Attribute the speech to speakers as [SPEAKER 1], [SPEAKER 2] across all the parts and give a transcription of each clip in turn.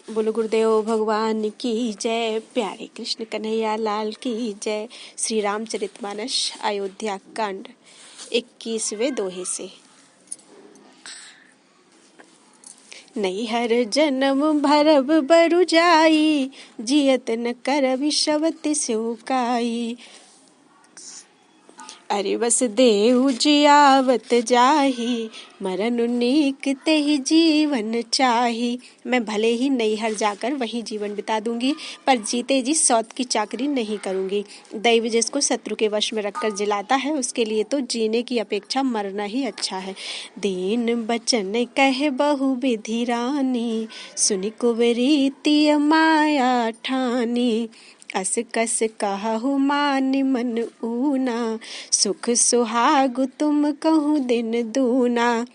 [SPEAKER 1] बोलो गुरुदेव भगवान की जय। प्यारे कृष्ण कन्हैया लाल की जय। श्री रामचरितमानस अयोध्या कांड 21वें दोहे से। नैहर जन्म भरब बरु जाई, जियत न करबि शवति सिउकाई। अरे बस देहु जियावत जाही, मरनु नीक तेहि जीवन चाही। मैं भले ही नैहर जाकर वहीं जीवन बिता दूंगी, पर जीते जी सौत की चाकरी नहीं करूंगी। दैव जिसको शत्रु के वश में रखकर जिलाता है, उसके लिए तो जीने की अपेक्षा मरना ही अच्छा है। दीन बचन कहे बहु विधि रानी, सुनि कुबरी तिय माया ठानी। अस कस कहु मानि मन ऊना, सुख सुहाग तुम कहूँ दिन दूना।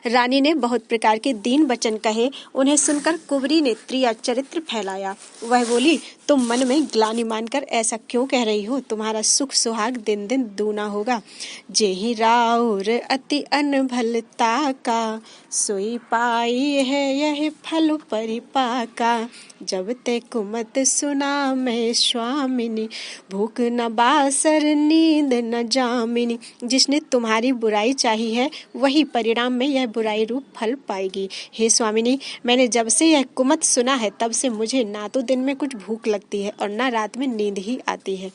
[SPEAKER 1] रानी ने बहुत प्रकार के दीन वचन कहे। उन्हें सुनकर कुंवरी ने त्रिया चरित्र फैलाया। वह बोली, तुम मन में ग्लानि मानकर ऐसा क्यों कह रही हो? तुम्हारा सुख सुहाग दिन दिन दूना होगा। जेहि राउर अति अनभलता का, सोई पाई है यह फल परिपाका। जब ते कुमत सुना मैं स्वामिनी, भूख न बासर नींद न जामिनी। जिसने तुम्हारी बुराई चाही है, वही परिणाम में यह बुराई रूप फल पाएगी। हे स्वामिनी, मैंने जब से यह कुमत सुना है, तब से मुझे ना तो दिन में कुछ भूख लगती है और ना रात में नींद ही आती है।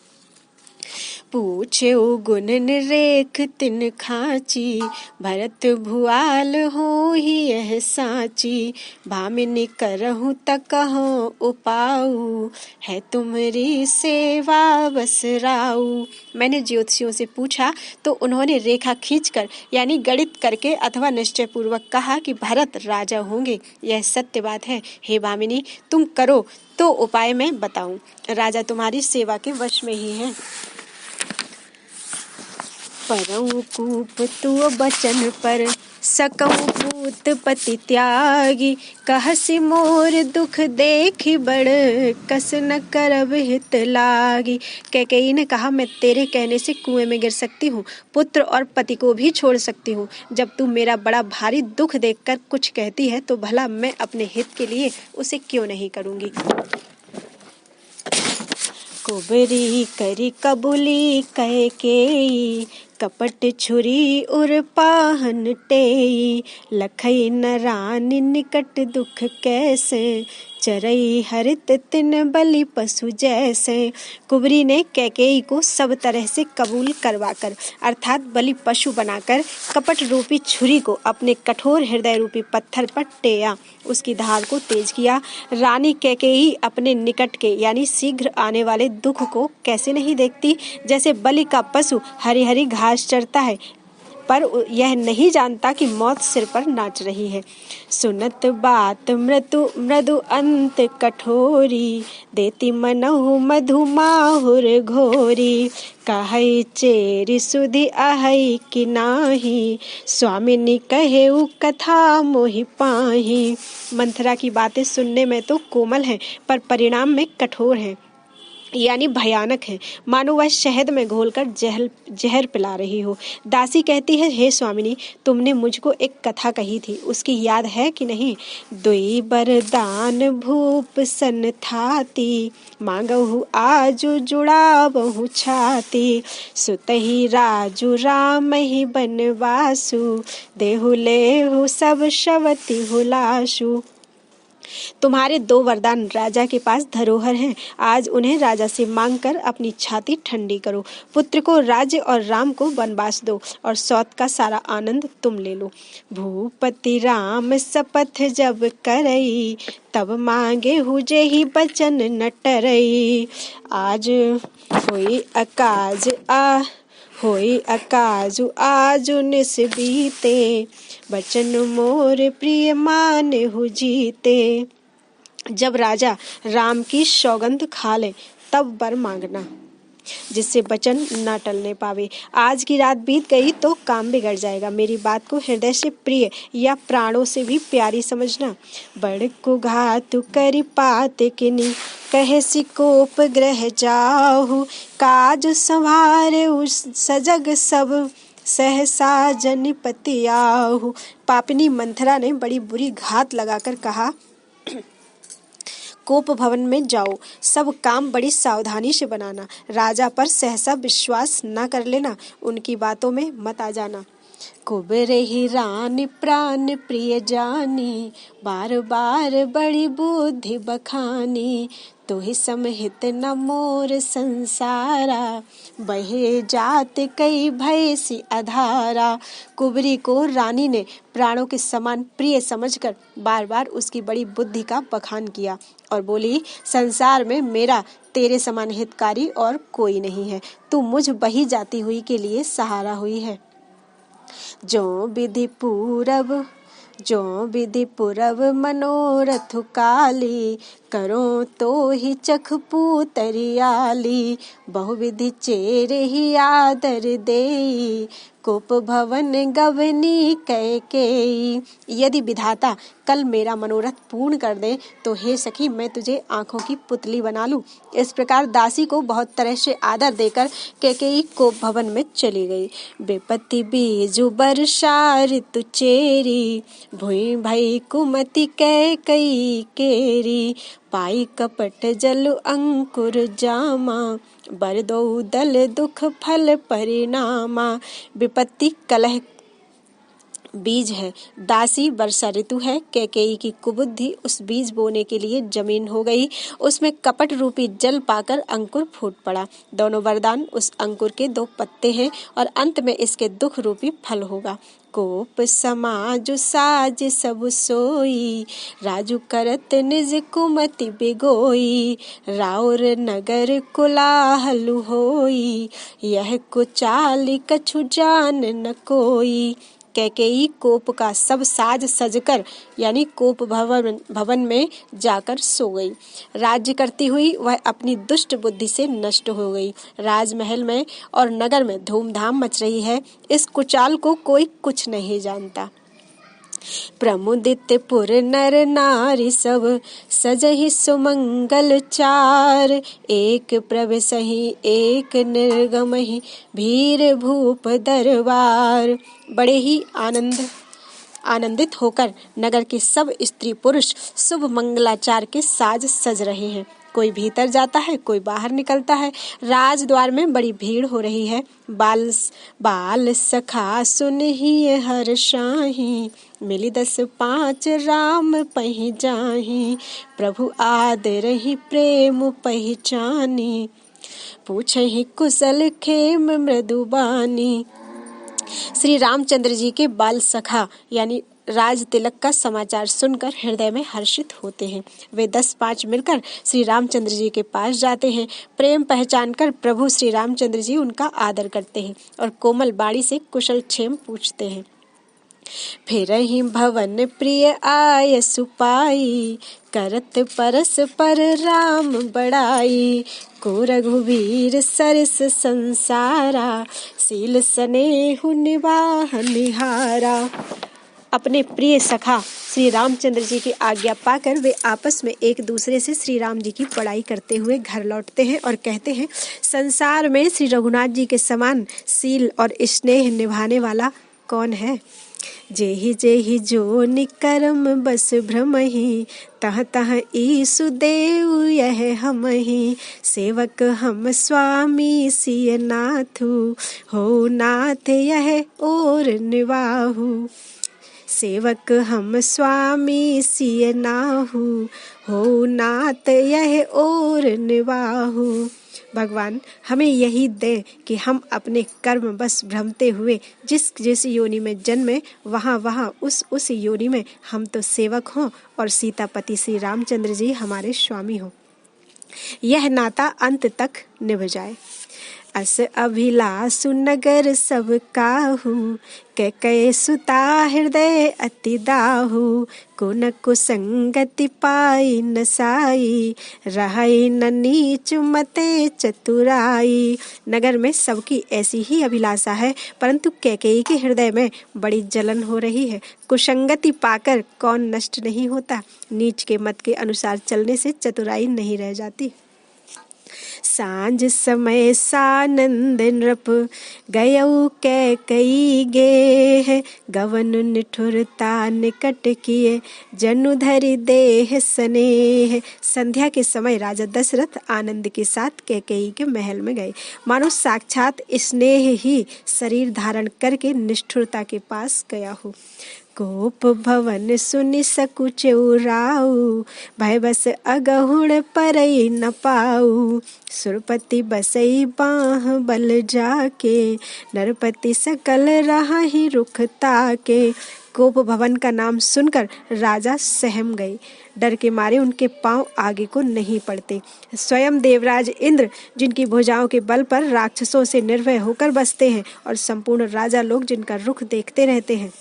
[SPEAKER 1] पूछे गुण निरेख तिन खाची, भरत भुआल हो ही यह साची। भामिनी करहूँ त कहो उपाऊ, है तुम्हारी सेवा बस राऊ। मैंने ज्योतिषियों से पूछा तो उन्होंने रेखा खींचकर यानी गणित करके अथवा निश्चय पूर्वक कहा कि भरत राजा होंगे। यह सत्य बात है। हे भामिनी, तुम करो तो उपाय मैं बताऊं। राजा तुम्हारी सेवा के वश में ही है। परऊ कूप तू बचन पर, सकऊँ पूत पति त्यागी। कहसी मोर दुख देखी बड़, कस न करब हित लागी। कैकेयी ने कहा, मैं तेरे कहने से कुएं में गिर सकती हूँ, पुत्र और पति को भी छोड़ सकती हूँ। जब तू मेरा बड़ा भारी दुख देखकर कुछ कहती है, तो भला मैं अपने हित के लिए उसे क्यों नहीं करूँगी। कुबरी करी कबूली कैकेयी, कपट छुरी उर पाहन टेई। लखई न रानी निकट दुख कैसे, चरई हरित तिन बलि पशु जैसे। कुबरी ने कैकेयी को सब तरह से कबूल करवाकर अर्थात बलि पशु बनाकर कपट रूपी छुरी को अपने कठोर हृदय रूपी पत्थर पर टेया, उसकी धार को तेज किया। रानी कैकेयी अपने निकट के यानी शीघ्र आने वाले दुख को कैसे नहीं देखती। जैसे बलि का पशु हरी हरी घास चरता है, पर यह नहीं जानता कि मौत सिर पर नाच रही है। सुनत बात मृदु अंत कठोरी, देती मनहु मधु माहुर घोरी। कहई चेरी सुधि आहई कि नाही, स्वामिनी कहेउ कथा मोहि पाही। मंथरा की बातें सुनने में तो कोमल हैं, पर परिणाम में कठोर हैं यानी भयानक है, मानो वह शहद में घोलकर जहर पिला रही हो। दासी कहती है, हे स्वामिनी, तुमने मुझको एक कथा कही थी, उसकी याद है कि नहीं। दुई बरदान भूप सन थाती, मांगहु आजु जुड़ावहु छाती। सुतहि राजु राम ही बनवासु, देहु लेहु सब शवति हुलासु। तुम्हारे 2 वरदान राजा के पास धरोहर हैं, आज उन्हें राजा से मांगकर अपनी छाती ठंडी करो। पुत्र को राज्य और राम को वनवास दो और सौत का सारा आनंद तुम ले लो। भूपति राम शपथ जब करई, तब मांगे हुजे ही बचन न टरई। आज होई अकाजु आजु निस बीते, बचन मोर प्रिय माने हु जीते। जब राजा राम की सौगंध खा ले, तब वर मांगना, जिससे वचन न टलने पावे। आज की रात बीत गई तो काम बिगड़ जाएगा। मेरी बात को हृदय से प्रिय या प्राणों से भी प्यारी समझना। बड़को घातु करि पात किनी, कहे सिकोप ग्रह जाहु। काज संवारे सजग सब, सहसा जनिपति आहु। पापिनी मंथरा ने बड़ी बुरी घात लगाकर कहा, कोप भवन में जाओ, सब काम बड़ी सावधानी से बनाना, राजा पर सहसा विश्वास न कर लेना, उनकी बातों में मत आ जाना। कुबेरे ही रानी प्राण प्रिय जानी, बार बार बड़ी बुद्धि बखानी, तो ही समहित न मोर संसारा, बहे जात कई भय सी अधारा। कुबरी को रानी ने प्राणों के समान प्रिय समझकर बार बार उसकी बड़ी बुद्धि का बखान किया और बोली, संसार में मेरा तेरे समान हितकारी और कोई नहीं है, तू मुझ बही जाती हुई के लिए सहारा हुई है। जो विधि पूरब मनोरथ काली, करो तो ही चख पूतरियाली, बहुविधि चेरे ही आदर देई, कोप भवन गवनी कैकेयी। यदि विधाता कल मेरा मनोरथ पूर्ण कर दे तो हे सखी मैं तुझे आंखों की पुतली बना लूं। इस प्रकार दासी को बहुत तरह से आदर देकर कैकेयी कोप भवन में चली गई। विपत्ति बीजु वर्षा ऋतु चेरी, भुई भई कुमति कैकेयी केरी, पाई कपट जल अंकुर जामा, बर दो दल दुख फल परिणामा। विपत्ति कलह बीज है, दासी वर्षा ऋतु है, कैकेयी की कुबुद्धि उस बीज बोने के लिए जमीन हो गई, उसमें कपट रूपी जल पाकर अंकुर फूट पड़ा। दोनों वरदान उस अंकुर के 2 पत्ते हैं और अंत में इसके दुख रूपी फल होगा। कोप समाज साज सब सोई, राजू करत निज कुमति बिगोई, राउर नगर कोलाहल होई, यह कुचाल कछु जान न कोई। कैकेयी कोप का सब साज सजकर यानी कोप भवन में जाकर सो गई। राज्य करती हुई वह अपनी दुष्ट बुद्धि से नष्ट हो गई। राजमहल में और नगर में धूमधाम मच रही है, इस कुचाल को कोई कुछ नहीं जानता। प्रमुदित पुर नर नारी सब, सजहि सुमंगल चार, एक प्रवेशहि एक निर्गमहि, भीर भूप दरबार। बड़े ही आनंदित होकर नगर के सब स्त्री पुरुष शुभ मंगलाचार के साज सज रहे हैं। कोई भीतर जाता है, कोई बाहर निकलता है। राजद्वार में बड़ी भीड़ हो रही है। बाल सखा सुनहि हर्षाहि, मिली 10-5 राम पहि जाहि, प्रभु आदरहि प्रेम पहचानी, पूछहि कुशल खेम मृदुबानी। श्री रामचंद्र जी के बाल सखा यानी राज तिलक का समाचार सुनकर हृदय में हर्षित होते हैं। वे 10-5 मिलकर श्री रामचंद्र जी के पास जाते हैं। प्रेम पहचान कर प्रभु श्री रामचंद्र जी उनका आदर करते हैं और कोमल बाणी से कुशल क्षेम पूछते हैं। फिरहि भवन प्रिय आय सुपाई, करत परस पर राम बड़ाई, को रघुवीर सरस संसारा, सील स्नेहु निवाह निहारा। अपने प्रिय सखा श्री रामचंद्र जी की आज्ञा पाकर वे आपस में एक दूसरे से श्री राम जी की बड़ाई करते हुए घर लौटते हैं और कहते हैं, संसार में श्री रघुनाथ जी के समान सील और स्नेह निभाने वाला कौन है। जेहि जेहि जो निकरम बस भ्रमहि, तह तह ईसु देव यह हमहि, सेवक हम स्वामी सिय नाथु, हो नाथ यह और निवाहु। सेवक हम स्वामी सिय नाहु, हो नाथ यह और निवाहु। भगवान हमें यही दे कि हम अपने कर्म बस भ्रमते हुए जिस योनि में जन्मे वहाँ उस योनि में हम तो सेवक हों और सीतापति श्री रामचंद्र जी हमारे स्वामी हों। यह नाता अंत तक निभ जाए। अस अभिलाषु नगर सब काहू, कैकेयी सुता हृदय अति दाहू, कुन कुसंगति पाई न साई, रहई न नीच मते चतुराई। नगर में सबकी ऐसी ही अभिलाषा है, परंतु कैकेयी के हृदय में बड़ी जलन हो रही है। कुसंगति पाकर कौन नष्ट नहीं होता। नीच के मत के अनुसार चलने से चतुराई नहीं रह जाती। सांझ समय सानंद नृप गयऊ कैकई गे, गवन निठुरता निकट किए जनु धरि देह स्नेह। संध्या के समय राजा दशरथ आनंद के साथ कैकेयी के महल में गए, मानो साक्षात स्नेह ही शरीर धारण करके निष्ठुरता के पास गया हो। कोप भवन सुनि सकुच उराऊ, भय बस अगहुण परई न पाऊ। सुरपति बसई बाह बल जाके, नरपति सकल राहि रुख ताके। कोप भवन का नाम सुनकर राजा सहम गए, डर के मारे उनके पांव आगे को नहीं पड़ते। स्वयं देवराज इंद्र जिनकी भुजाओं के बल पर राक्षसों से निर्भय होकर बसते हैं और संपूर्ण राजा लोग जिनका रुख देखते रहते हैं,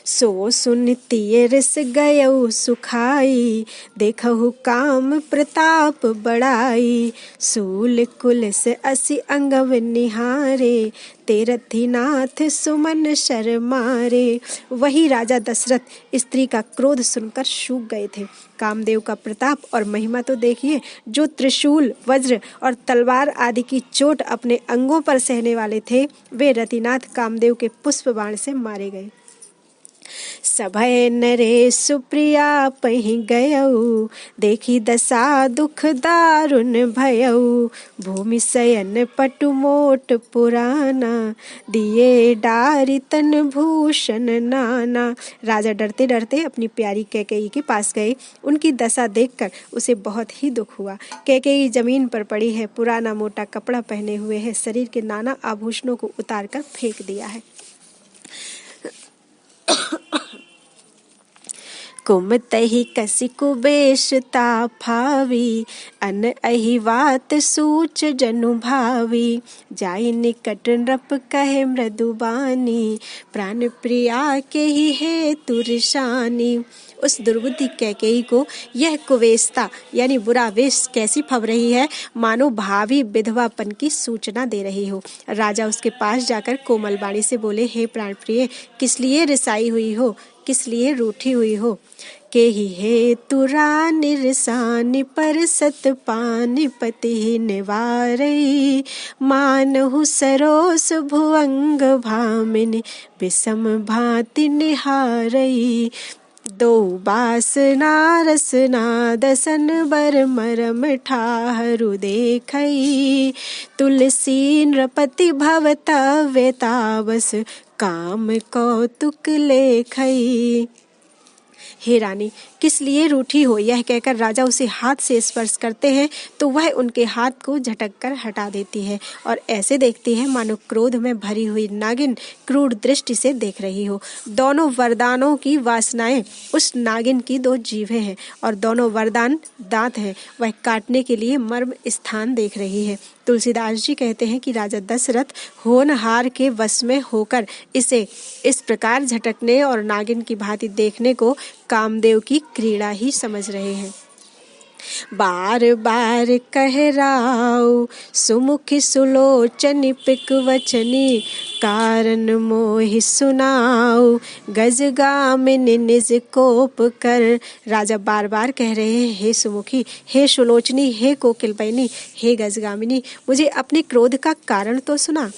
[SPEAKER 1] सो सुनती रिस गयऊ सुखाई, देखहु काम प्रताप बड़ाई। सूल कुल से असि अंगव निहारे, तेरथी नाथ सुमन शर मारे। वही राजा दशरथ स्त्री का क्रोध सुनकर सूख गए थे। कामदेव का प्रताप और महिमा तो देखिए, जो त्रिशूल वज्र और तलवार आदि की चोट अपने अंगों पर सहने वाले थे, वे रतिनाथ कामदेव के पुष्प बाण से मारे गए। सभय नरे सुप्रिया पहि गयऊ, देखी दशा दुख दारुण भयऊ। भूमि शयन पटु मोट पुराना, दिए डारी तन भूषण नाना। राजा डरते डरते अपनी प्यारी कैकेयी के पास गए। उनकी दशा देखकर उसे बहुत ही दुख हुआ। कैकेयी जमीन पर पड़ी है, पुराना मोटा कपड़ा पहने हुए है, शरीर के नाना आभूषणों को उतार कर फेंक दिया है। कुमतहि कसी कुबेशता फावी, अन अहि वात सूच जनु भावी। जाई निकट नृप कहे मृदुबानी, प्राण प्रिया के ही है तुरशानी। उस दुर्बुद्धि कैकेयी को यह कुवेशता यानी बुरा वेश कैसी फब रही है, मानो भावी विधवापन की सूचना दे रही हो। राजा उसके पास जाकर कोमल वाणी से बोले, हे प्राण प्रिय, किस लिए रिसाई हुई हो, किस लिए रूठी हुई हो। केहि हे तुरा निरसानि, पर सत पानि पति निवारई। मानहु सरोस भुअंग भामिनी, विषम भांति निहारई। दो बासना रसना दसन बर मरम ठाहरु देखई। तुलसी नृपति भवतव्य ताबस, काम कौतुक लेखई। हे रानी, किस लिए रूठी हो। यह कहकर राजा उसे हाथ से स्पर्श करते हैं तो वह उनके हाथ को झटक कर हटा देती है और ऐसे देखती है मानो क्रोध में भरी हुई नागिन क्रूर दृष्टि से देख रही हो। दोनों वरदानों की वासनाएं उस नागिन की दो जीभें हैं और दोनों वरदान दांत हैं। वह काटने के लिए मर्म स्थान देख रही है। तुलसीदास जी कहते हैं कि राजा दशरथ होनहार के वश में होकर इसे इस प्रकार झटकने और नागिन की भांति देखने को कामदेव की क्रीड़ा ही समझ रहे हैं। बार बार कह राव, सुमुखी सुलोचनी पिक वचनी, कारण मोहि सुनाऊ। गजगामिनी निज कोप कर। राजा बार बार कह रहे हैं, हे सुमुखी, हे सुलोचनी, हे कोकिलपैनी, हे गजगामिनी, मुझे अपने क्रोध का कारण तो सुना।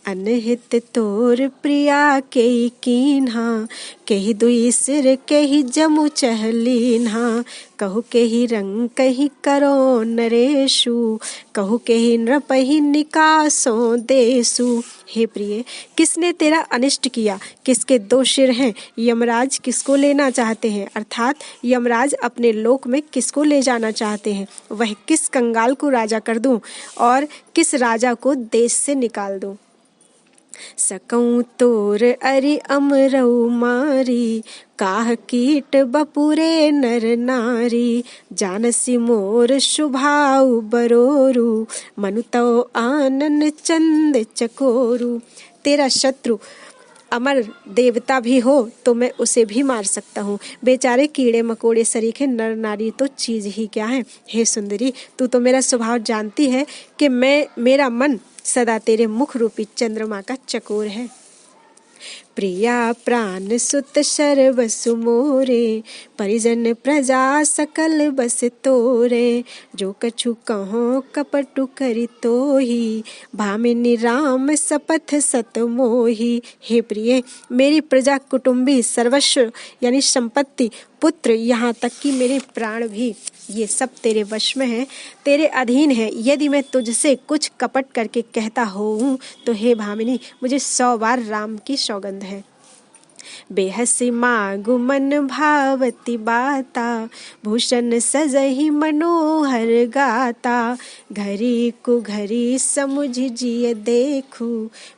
[SPEAKER 1] अनहित तोर प्रिया केई कीन्हा, केहि दुई सिर केहि जमु चहलीन्हा। कहु केहि रंग कहि करो नरेशु, कहु केहि नृपहि निकासो देसु। हे प्रिय, किसने तेरा अनिष्ट किया, किसके दो सिर हैं, यमराज किसको लेना चाहते हैं, अर्थात यमराज अपने लोक में किसको ले जाना चाहते हैं। वह किस कंगाल को राजा कर दूं और किस राजा को देश से निकाल दूं। सकऊं तोर अरि अमरऊ मारी, काह कीट बपुरे नर नारी। जानसी मोर शुभाऊ बरोरू, मनु तव आनन चंद चकोरू। तेरा शत्रु अमर देवता भी हो तो मैं उसे भी मार सकता हूँ। बेचारे कीड़े मकोड़े सरीखे नर नारी तो चीज ही क्या है। हे सुंदरी, तू तो मेरा स्वभाव जानती है कि मेरा मन सदा तेरे मुख रूपी चंद्रमा का चकोर है। प्रिया प्राण सुत सर्वसु मोरे, परिजन प्रजा सकल बस तोरे। जो कछु कहो कपटु करि तोहि, भामिनी राम सपथ सत मोहि। हे प्रिय, मेरी प्रजा, कुटुंबी, सर्वस्व यानी संपत्ति, पुत्र, यहाँ तक कि मेरे प्राण भी, ये सब तेरे वश में है, तेरे अधीन है। यदि मैं तुझसे कुछ कपट करके कहता हूँ तो हे भामिनी, मुझे 100 बार राम की सौगंध है। बेहसी मागु मन भावती बाता, भूषण सजहि मनोहर गाता। घरी कु घरी समुझ जिय देखू,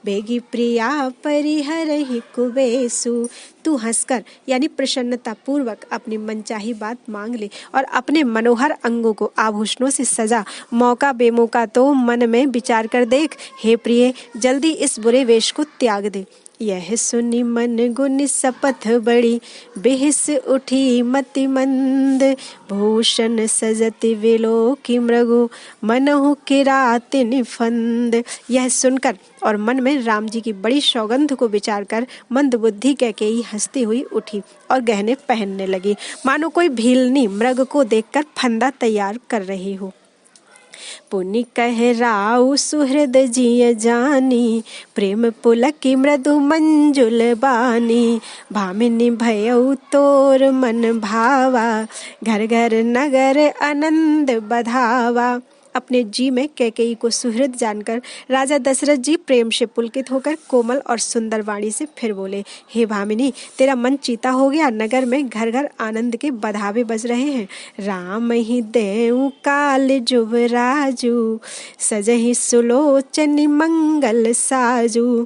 [SPEAKER 1] बेगी प्रिया परिहरहि कुबेसु। तू हंसकर यानी प्रसन्नता पूर्वक अपनी मनचाही बात मांग ले और अपने मनोहर अंगों को आभूषणों से सजा। मौका बेमौका तो मन में विचार कर देख। हे प्रिय, जल्दी इस बुरे वेश को त्याग दे। यह सुनी मन गुनि सपथ बड़ी, बेहिस उठी मति मंद। भूषण सजति विलोकी मृगु, मनहु किराति निफंद। यह सुनकर और मन में राम जी की बड़ी सौगंध को विचार कर मंद बुद्धि कैकेयी हंसती हुई उठी और गहने पहनने लगी, मानो कोई भीलनी मृग को देखकर फंदा तैयार कर रही हो। पुनि कह राउ सुहृद जिय जानी, प्रेम पुलकी मृदु मंजुल बानी। भामिनी भयउ तोर मन भावा, घर घर नगर आनंद बधावा। अपने जी में कैकेयी को सुहृद जानकर राजा दशरथ जी प्रेम से पुलकित होकर कोमल और सुंदर वाणी से फिर बोले, हे भामिनी, तेरा मन चीता हो गया। नगर में घर घर आनंद के बधावे बज रहे हैं। राम ही देऊ काल जुबराजू, सजहि सुलोचनि मंगल साजू।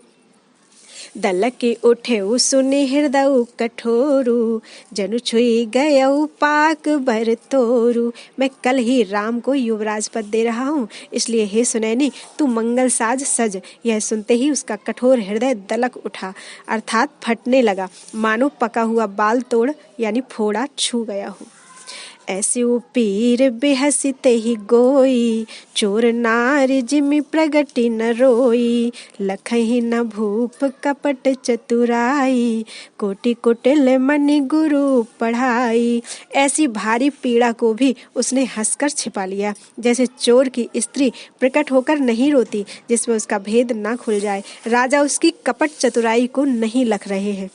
[SPEAKER 1] दलकी उठेऊ सुनि हृदय कठोरू, जनु छुई गयऊ पाक भर तोरू। मैं कल ही राम को युवराज पद दे रहा हूँ, इसलिए हे सुनैनी, तू मंगल साज सज। यह सुनते ही उसका कठोर हृदय दलक उठा, अर्थात फटने लगा, मानो पका हुआ बाल तोड़ यानी फोड़ा छू गया हो। ऐसी पीर बेहसी तेहि गोई, चोर नारी जिमि प्रगति न रोई। लखहि न भूप कपट चतुराई, कोटि कुटिल मनि गुरु पढ़ाई। ऐसी भारी पीड़ा को भी उसने हंसकर छिपा लिया, जैसे चोर की स्त्री प्रकट होकर नहीं रोती जिसमें उसका भेद ना खुल जाए। राजा उसकी कपट चतुराई को नहीं लख रहे हैं,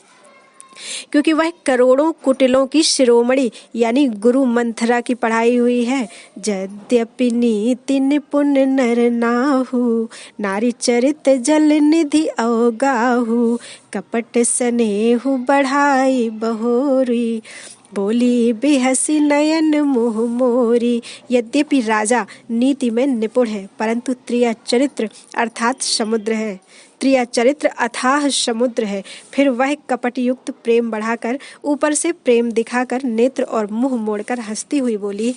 [SPEAKER 1] क्योंकि वह करोड़ों कुटिलों की शिरोमणि यानी गुरु मंथरा की पढ़ाई हुई है। यद्यपि नीति निपुण नर नाहु, नारी चरित जल निधि अवगाहु। कपट स्नेहु बढ़ाई बहोरी, बोली बेहसी नयन मोह मोरी। यद्यपि राजा नीति में निपुण है, परंतु त्रिया चरित्र अर्थात समुद्र है, त्रिया चरित्र अथाह समुद्र है। फिर वह कपट युक्त प्रेम बढ़ाकर, ऊपर से प्रेम दिखाकर, नेत्र और मुंह मोड़कर हंसती हुई बोली,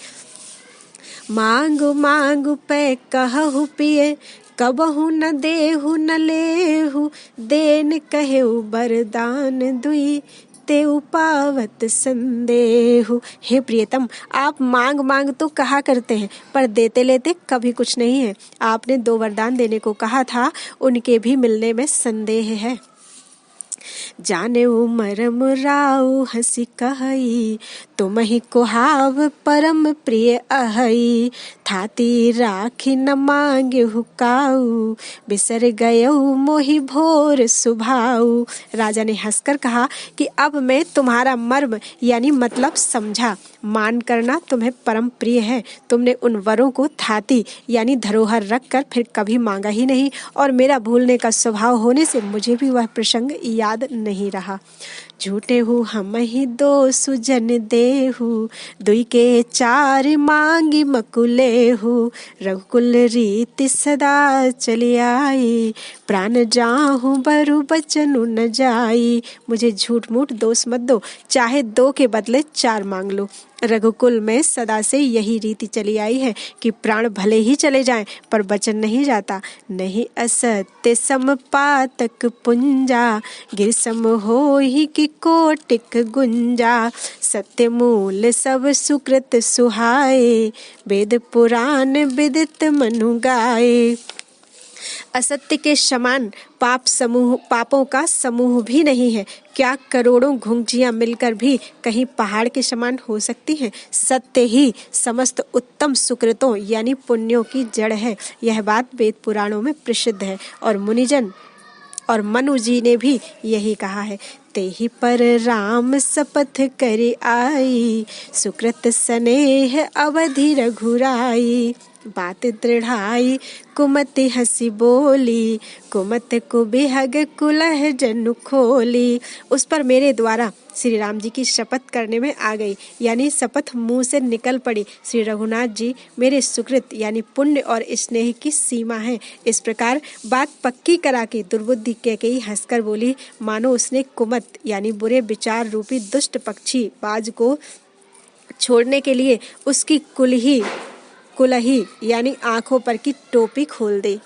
[SPEAKER 1] मांगु मांगु पै कहु पिए, कबहु न देहु न लेहु। देन कहेउ बरदान दुई, तेउ पावत संदेहु। हे प्रियतम, आप मांग मांग तो कहा करते हैं, पर देते लेते कभी कुछ नहीं है। आपने 2 वरदान देने को कहा था, उनके भी मिलने में संदेह है। जाने मरम राउ हंसी कहई, तुमहि कुहाव परम प्रिय अहई। थाती राखी न मांगे हुकाऊ, बिसर गयऊ मोहि भोर सुभाऊ। राजा ने हंसकर कहा कि अब मैं तुम्हारा मर्म यानी मतलब समझा। मान करना तुम्हें परम प्रिय है। तुमने उन वरों को थाती यानी धरोहर रखकर फिर कभी मांगा ही नहीं, और मेरा भूलने का स्वभाव होने से मुझे भी वह प्रसंग याद नहीं रहा। झूठे हूँ हम ही 2 सुजन देहु, दुई के 4 मांगी मकुलेहु। रघुकुल रीति सदा चली आई, प्राण जाहु बरु बचनु न जाई। मुझे झूठ मूठ दोष मत दो, चाहे 2 के बदले 4 मांग लो। रघुकुल में सदा से यही रीति चली आई है कि प्राण भले ही चले जाएं पर बचन नहीं जाता। नहीं असत्य समपातक पुंजा, गिर सम होहि कि कोटिक गुंजा। सत्य मूल सब सुकृत सुहाए, वेद पुराण विदित मनु गाए। असत्य के समान पापों का समूह भी नहीं है। क्या करोड़ों घुंघजियां मिलकर भी कहीं पहाड़ के समान हो सकती हैं? सत्य ही समस्त उत्तम सुकृतों यानी पुण्यों की जड़ है। यह बात वेद पुराणों में प्रसिद्ध है और मुनिजन और मनु जी ने भी यही कहा है। तेहि पर राम शपथ करि आई, सुकृत स्नेह अवधि रघुराई। बात दृढ़ाई कुमति हंसी बोली, कुमत को बिहग कुलह जनु खोली। उस पर मेरे द्वारा श्री राम जी की शपथ करने में आ गई, यानी शपथ मुंह से निकल पड़ी। श्री रघुनाथ जी मेरे सुकृत यानी पुण्य और स्नेह की सीमा है। इस प्रकार बात पक्की करा के दुर्बुद्धि कैकेयी हंसकर बोली, मानो उसने कुमत यानी बुरे विचार रूपी दुष्ट पक्षी बाज को छोड़ने के लिए उसकी कुलही यानी आंखों पर की टोपी खोल दी।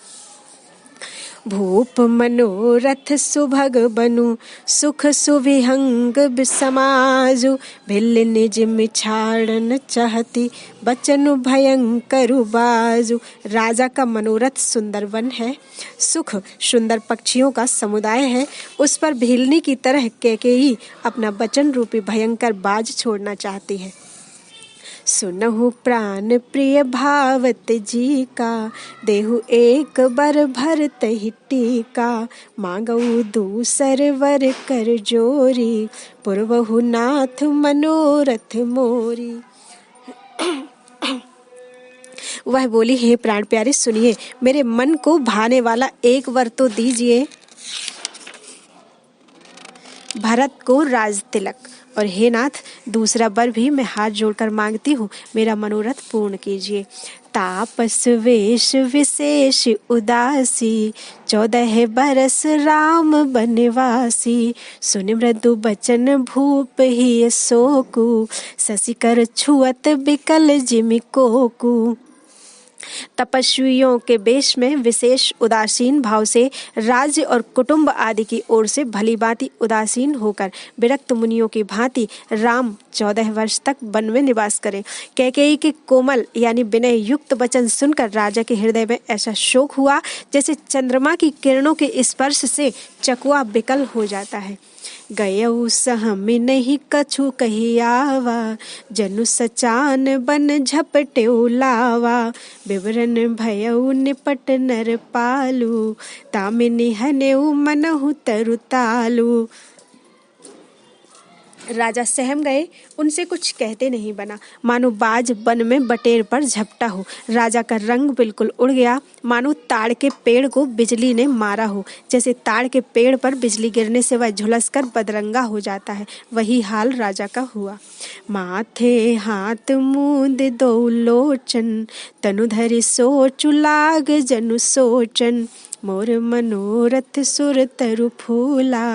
[SPEAKER 1] भूप मनोरथ सुभग बनु, सुख सुविहंग समाजु। भिल्ल निज मिछाड़न चाहती, बचनु भयंकरु बाजु। राजा का मनोरथ सुंदर वन है, सुख सुंदर पक्षियों का समुदाय है। उस पर भीलनी की तरह कैकेयी अपना बचन रूपी भयंकर बाज छोड़ना चाहती है। सुनहु प्राण प्रिय भावत जी का, देहु एक बर भरत ही टीका। मांगऊ दूसर वर कर जोरी, पुरवहु नाथ मनोरथ मोरी। वह बोली, हे प्राण प्यारे सुनिए, मेरे मन को भाने वाला एक वर तो दीजिए, भरत को राज तिलक। और हे नाथ, दूसरा वर भी मैं हाथ जोड़कर मांगती हूँ, मेरा मनोरथ पूर्ण कीजिए। तापस वेश विशेष उदासी, 14 बरस राम बनवासी। सुनि मृदु बचन भूप ही सोकु, शशिकर छुअत बिकल जिमि कोकु। तपस्वियों के वेश में विशेष उदासीन भाव से, राज्य और कुटुंब आदि की ओर से भली भांति उदासीन होकर विरक्त मुनियों की भांति राम 14 वर्ष तक वन में निवास करे। कैकेयी के कोमल यानी विनय युक्त वचन सुनकर राजा के हृदय में ऐसा शोक हुआ जैसे चंद्रमा की किरणों के स्पर्श से चकुआ विकल हो जाता है। गयऊ सहमि नहीं कछु कही आवा, जनु सचान बन झपटे लावा। विवरण भयऊ निपट नर पालू, तामिनि हनेऊ मनहु तरु तालू। राजा सहम गए, उनसे कुछ कहते नहीं बना, मानो बाज वन में बटेर पर झपटा हो। राजा का रंग बिल्कुल उड़ गया, मानो ताड़ के पेड़ को बिजली ने मारा हो। जैसे ताड़ के पेड़ पर बिजली गिरने से वह झुलसकर बदरंगा हो जाता है, वही हाल राजा का हुआ। माथे हाथ मूंद दो लोचन, तनु धरि सोचु लाग जनु सोचन। मोर मनोरथ सुर तरु फूला,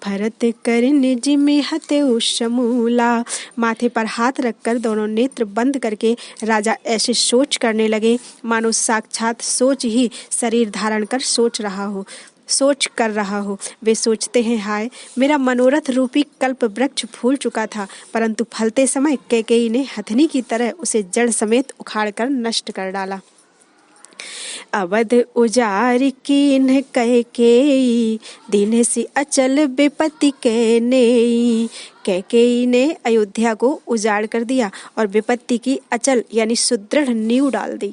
[SPEAKER 1] भरत कर निज में हते समूला। माथे पर हाथ रखकर दोनों नेत्र बंद करके राजा ऐसे सोच करने लगे मानो साक्षात सोच ही शरीर धारण कर सोच कर रहा हो। वे सोचते हैं, हाय मेरा मनोरथ रूपी कल्प वृक्ष फूल चुका था, परंतु फलते समय कैकेयी ने हथनी की तरह उसे जड़ समेत उखाड़कर नष्ट कर डाला। अवध उजारि कीन्ह कैकेयी, दीन्ह सी अचल विपत्ति के नेई। कैकेयी ने अयोध्या को उजाड़ कर दिया और विपत्ति की अचल यानी सुदृढ़ नींव डाल दी।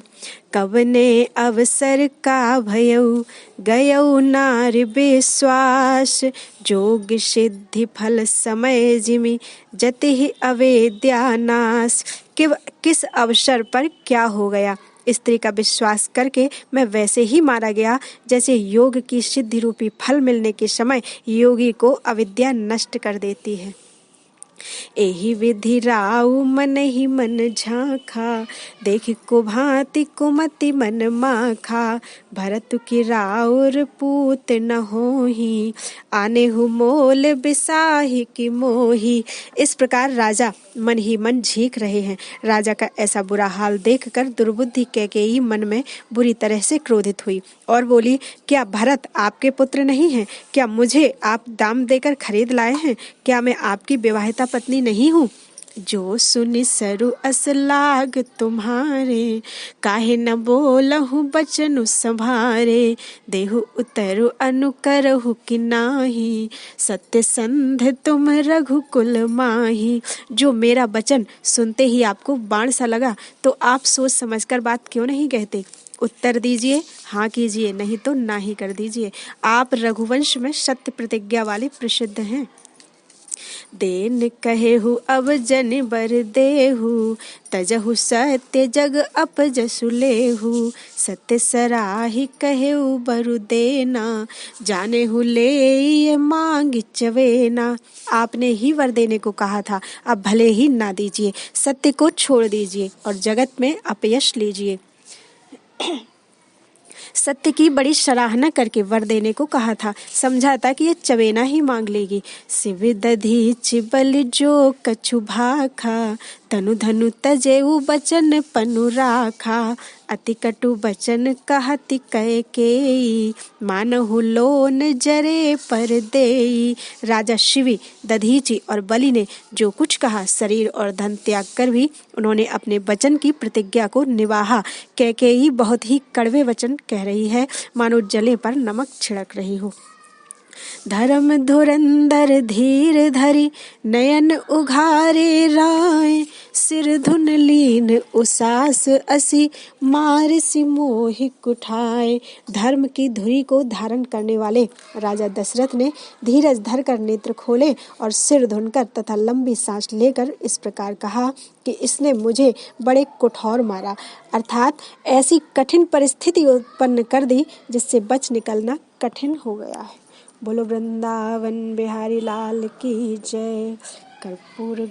[SPEAKER 1] कवने अवसर का भयऊ, गयऊ नारि विश्वास। जोग सिद्धि फल समय जिमि, जति ही अवेद्या नाश। किस अवसर पर क्या हो गया? स्त्री का विश्वास करके मैं वैसे ही मारा गया जैसे योग की सिद्धि रूपी फल मिलने के समय योगी को अविद्या नष्ट कर देती है। एहि विधि राउ मन ही मन झांखा, देख को भांति कुमति मन माखा। भरत की राउर पूत न होही, आने हु मोल बिसाही की मोही। इस प्रकार राजा मन ही मन झींक रहे हैं। राजा का ऐसा बुरा हाल देखकर दुर्बुद्धि कैकेयी मन में बुरी तरह से क्रोधित हुई और बोली, क्या भरत आपके पुत्र नहीं हैं? क्या मुझे आप दाम देकर खरीद लाए हैं? क्या मैं आपकी विवाहिता पत्नी नहीं हूँ? जो सुनि सरु अस लाग तुम्हारे, काहे न बोलहु बचनु संभारे। देहु उतरु अनु करहु कि नाही, सत्य संध तुम रघुकुल माही। जो मेरा वचन सुनते ही आपको बाण सा लगा तो आप सोच समझकर बात क्यों नहीं कहते? उत्तर दीजिए, हाँ कीजिए, नहीं तो ना ही कर दीजिए। आप रघुवंश में सत्य प्रतिज्ञा वाले प्रसिद्ध हैं। देन कहेहु अब जन बर देहु, तजहु सत्य जग अपजसु लेहु। सत्य सराहि कहेहु बरु देना, जानेहु ले मांग चवेना। आपने ही वर देने को कहा था, अब भले ही ना दीजिए, सत्य को छोड़ दीजिए और जगत में अपयश लीजिए। सत्य की बड़ी सराहना करके वर देने को कहा था, समझा था कि ये चवेना ही मांग लेगी। शिव दधीचि बलि जो कछु भाखा, तनु धनु तजेउ बचन पनु राखा। अति कटु बचन कहति कैकेयी, मानहु लोन जरे पर देई। राजा शिवी, दधीचि और बलि ने जो कुछ कहा, शरीर और धन त्याग कर भी उन्होंने अपने वचन की प्रतिज्ञा को निभाया। कैकेयी बहुत ही कड़वे वचन कह रही है, मानो जले पर नमक छिड़क रही हो। धर्म धुरंधर धीर धरी, नयन उघारे राय। सिर धुन लीन उसास असी, मार सी मोहि कुठाए। धर्म की धुरी को धारण करने वाले राजा दशरथ ने धीरज धर कर नेत्र खोले और सिर धुनकर तथा लंबी सांस लेकर इस प्रकार कहा कि इसने मुझे बड़े कठोर मारा, अर्थात ऐसी कठिन परिस्थिति उत्पन्न कर दी जिससे बच निकलना कठिन हो गया है। बोलो वृंदावन बिहारी लाल की जय। कर्पूर